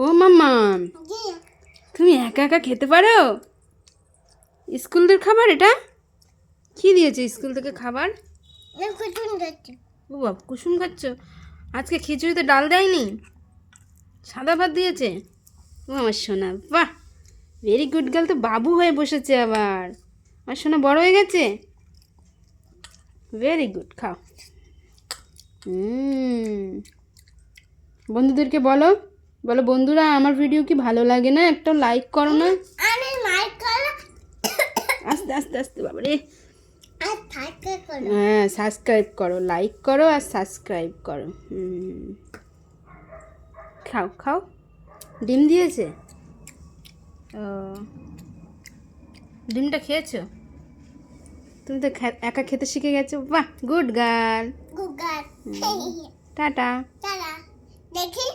ও মাম্মা, তুমি একা একা খেতে পারো? স্কুলের খাবার এটা? কি দিয়েছে স্কুল থেকে খাবার? ও বাবা, কুসুম খাচ্ছ? আজকে খিচুড়িতে ডাল দেয়নি, সাদা ভাত দিয়েছে? ও আমার সোনা, বাহ, ভেরি গুড গার্ল। তো বাবু হয়ে বসেছে আবার, আমার সোনা বড় হয়ে গেছে। ভেরি গুড, খাও। বন্ধুদেরকে বলো, বলো বন্ধুরা আমার ভিডিও কি ভালো লাগে না? একটা লাইক করো না। আস্তে আস্তে আস্তে বাবারে। হ্যাঁ, সাবস্ক্রাইব করো, লাইক করো আর সাবস্ক্রাইব করো। খাও খাও। ডিম দিয়েছে? ও, ডিমটা খেয়েছো? তুমি তো একা খেতে শিখে গেছো। বাহ, গুড গার্ল। টাটা। দেখি